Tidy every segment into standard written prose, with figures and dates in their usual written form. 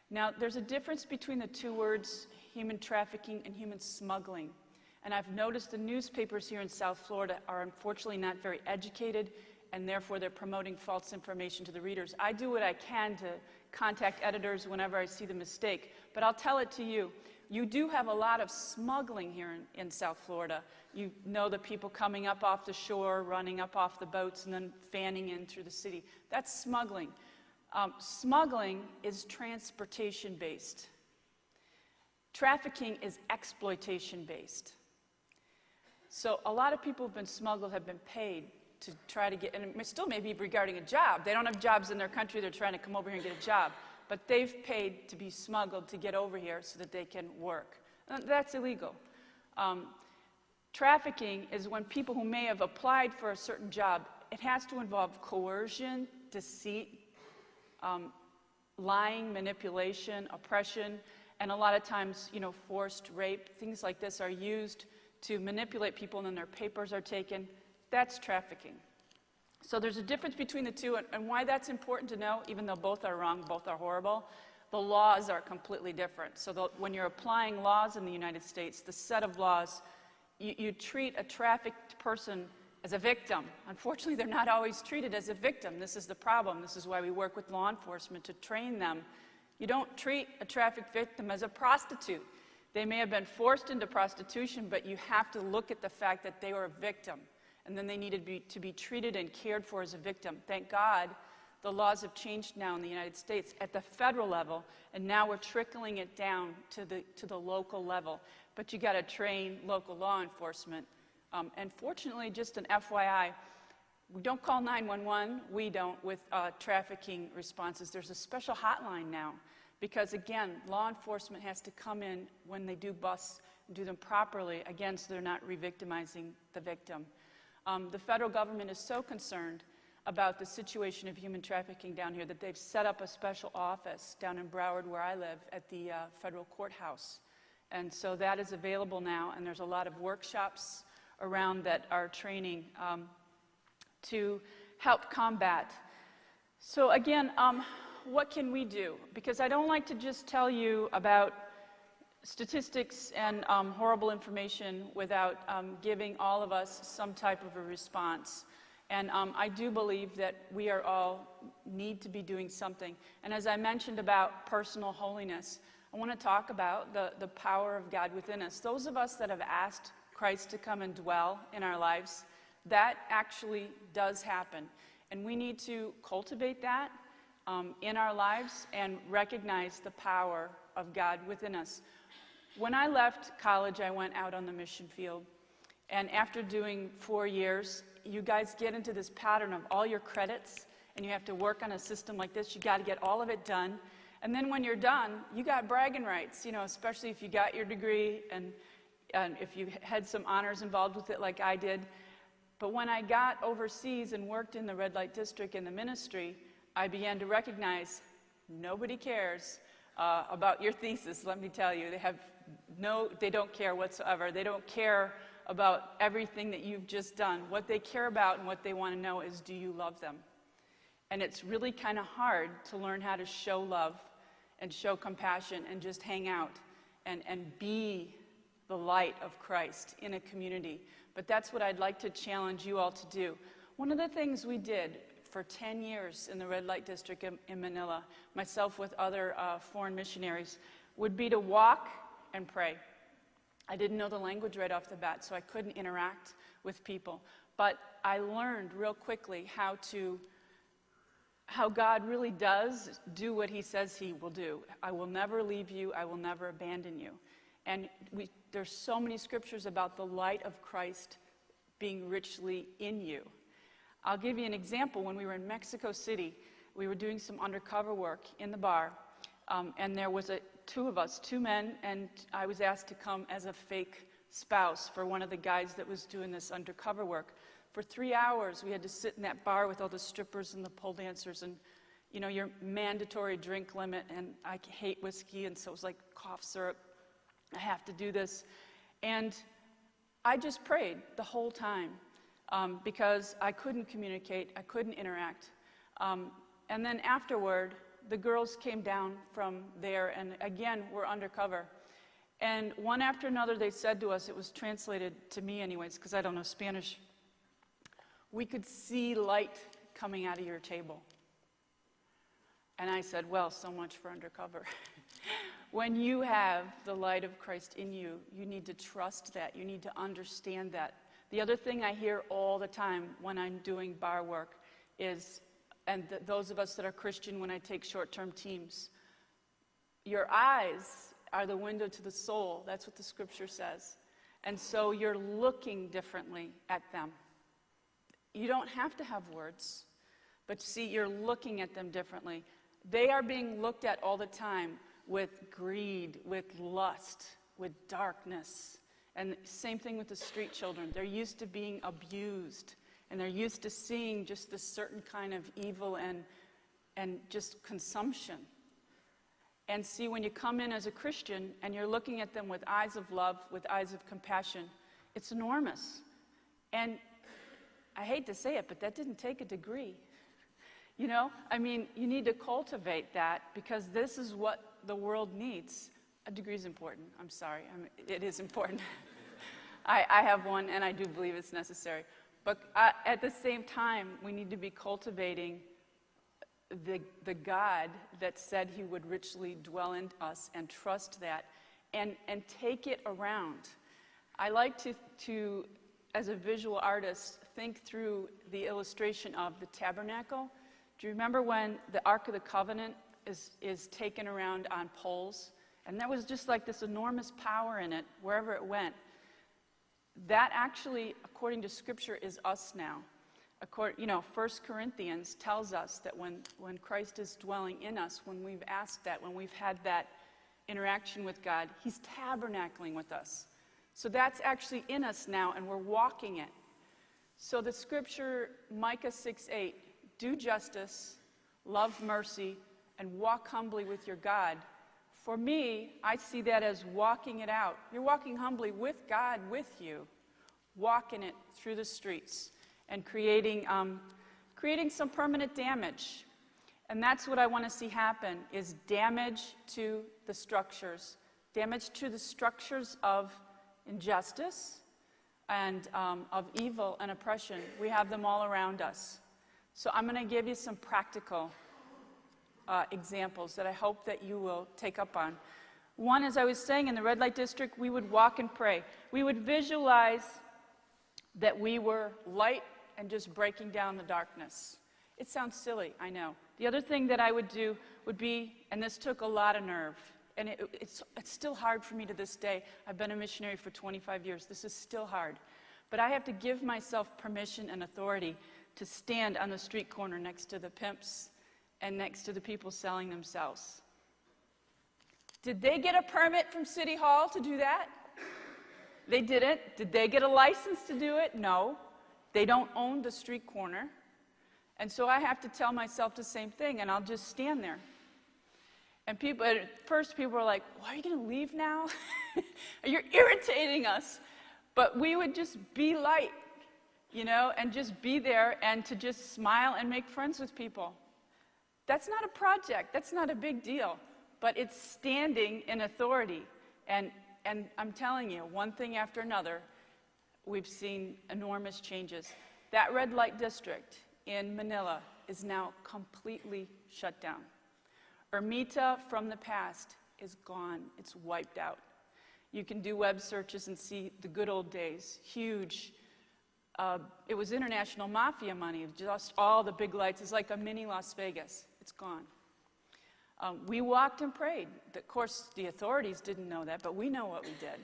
Now, there's a difference between the two words, human trafficking and human smuggling. And I've noticed the newspapers here in South Florida are unfortunately not very educated, and therefore they're promoting false information to the readers. I do what I can to contact editors whenever I see the mistake, but I'll tell it to you. You do have a lot of smuggling here in South Florida. You know the people coming up off the shore, running up off the boats, and then fanning in through the city. That's smuggling. Smuggling is transportation-based. Trafficking is exploitation-based. So a lot of people who've been smuggled have been paid to try to get, and it still may be regarding a job. They don't have jobs in their country. They're trying to come over here and get a job. But they've paid to be smuggled to get over here so that they can work. That's illegal. Trafficking is when people who may have applied for a certain job, it has to involve coercion, deceit, lying, manipulation, oppression, and a lot of times, forced rape. Things like this are used to manipulate people, and then their papers are taken. That's trafficking. So there's a difference between the two, and why that's important to know, even though both are wrong, both are horrible, the laws are completely different. So when you're applying laws in the United States, the set of laws, you treat a trafficked person as a victim. Unfortunately, they're not always treated as a victim. This is the problem. This is why we work with law enforcement to train them. You don't treat a trafficked victim as a prostitute. They may have been forced into prostitution, but you have to look at the fact that they were a victim. And then they needed to be treated and cared for as a victim. Thank God the laws have changed now in the United States at the federal level, and now we're trickling it down to the local level. But you got to train local law enforcement. And fortunately, just an FYI, we don't call 911, we don't, with trafficking responses. There's a special hotline now because, again, law enforcement has to come in when they do busts and do them properly, again, so they're not re-victimizing the victim. The federal government is so concerned about the situation of human trafficking down here that they've set up a special office down in Broward, where I live, at the federal courthouse. And so that is available now, and there's a lot of workshops around that are training to help combat. So again, what can we do? Because I don't like to just tell you about statistics and horrible information without giving all of us some type of a response. And I do believe that we are all need to be doing something. And as I mentioned about personal holiness, I want to talk about the power of God within us. Those of us that have asked Christ to come and dwell in our lives, that actually does happen. And we need to cultivate that in our lives and recognize the power of God within us. When I left college, I went out on the mission field. And after doing 4 years, you guys get into this pattern of all your credits, and you have to work on a system like this. You got to get all of it done. And then when you're done, you got bragging rights, especially if you got your degree and if you had some honors involved with it like I did. But when I got overseas and worked in the red light district in the ministry, I began to recognize nobody cares about your thesis, let me tell you. They don't care whatsoever. They don't care about everything that you've just done. What they care about and what they want to know is, do you love them? And it's really kind of hard to learn how to show love and show compassion and just hang out and be the light of Christ in a community. But that's what I'd like to challenge you all to do. One of the things we did for 10 years in the red light district in Manila, myself with other foreign missionaries, would be to walk and pray. I didn't know the language right off the bat, so I couldn't interact with people. But I learned real quickly how God really does do what he says he will do. I will never leave you. I will never abandon you. And there's so many scriptures about the light of Christ being richly in you. I'll give you an example. When we were in Mexico City, we were doing some undercover work in the bar, and there was two men, and I was asked to come as a fake spouse for one of the guys that was doing this undercover work. For 3 hours, we had to sit in that bar with all the strippers and the pole dancers, and your mandatory drink limit, and I hate whiskey, and so it was like cough syrup. I have to do this. And I just prayed the whole time because I couldn't communicate, I couldn't interact. And then afterward, the girls came down from there, and again, we're undercover. And one after another, they said to us, it was translated to me anyways, because I don't know Spanish, "We could see light coming out of your table." And I said, well, so much for undercover. When you have the light of Christ in you, you need to trust that. You need to understand that. The other thing I hear all the time when I'm doing bar work is, and those of us that are Christian when I take short-term teams, your eyes are the window to the soul. That's what the scripture says. And so you're looking differently at them. You don't have to have words, but see, you're looking at them differently. They are being looked at all the time with greed, with lust, with darkness. And same thing with the street children. They're used to being abused, and they're used to seeing just this certain kind of evil and just consumption. And see, when you come in as a Christian and you're looking at them with eyes of love, with eyes of compassion, it's enormous. And I hate to say it, but that didn't take a degree. You know, I mean, you need to cultivate that, because this is what the world needs. A degree is important. I'm sorry. It is important. I have one, and I do believe it's necessary. But at the same time, we need to be cultivating the God that said he would richly dwell in us, and trust that, and take it around. I like to, as a visual artist, think through the illustration of the tabernacle. Do you remember when the Ark of the Covenant is taken around on poles? And there was just like this enormous power in it wherever it went. That actually, according to Scripture, is us now. 1 Corinthians tells us that when Christ is dwelling in us, when we've asked that, when we've had that interaction with God, he's tabernacling with us. So that's actually in us now, and we're walking it. So the Scripture, Micah 6:8, do justice, love mercy, and walk humbly with your God. For me, I see that as walking it out. You're walking humbly with God with you, walking it through the streets and creating some permanent damage. And that's what I want to see happen, is damage to the structures of injustice and of evil and oppression. We have them all around us. So I'm going to give you some practical examples that I hope that you will take up on. One, as I was saying, in the red light district, we would walk and pray. We would visualize that we were light and just breaking down the darkness. It sounds silly, I know. The other thing that I would do would be, and this took a lot of nerve, and it's still hard for me to this day. I've been a missionary for 25 years. This is still hard. But I have to give myself permission and authority to stand on the street corner next to the pimps and next to the people selling themselves. Did they get a permit from City Hall to do that? They didn't. Did they get a license to do it? No. They don't own the street corner. And so I have to tell myself the same thing, and I'll just stand there. And at first people were like, why are you going to leave now? You're irritating us. But we would just be light, and just be there and to just smile and make friends with people. That's not a project. That's not a big deal. But it's standing in authority. And I'm telling you, one thing after another, we've seen enormous changes. That red light district in Manila is now completely shut down. Ermita from the past is gone. It's wiped out. You can do web searches and see the good old days. Huge. It was international mafia money. Just all the big lights. It's like a mini Las Vegas. It's gone. We walked and prayed. Of course, the authorities didn't know that, but we know what we did.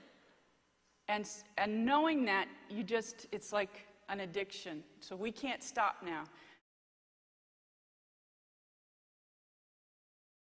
And knowing that, it's like an addiction. So we can't stop now.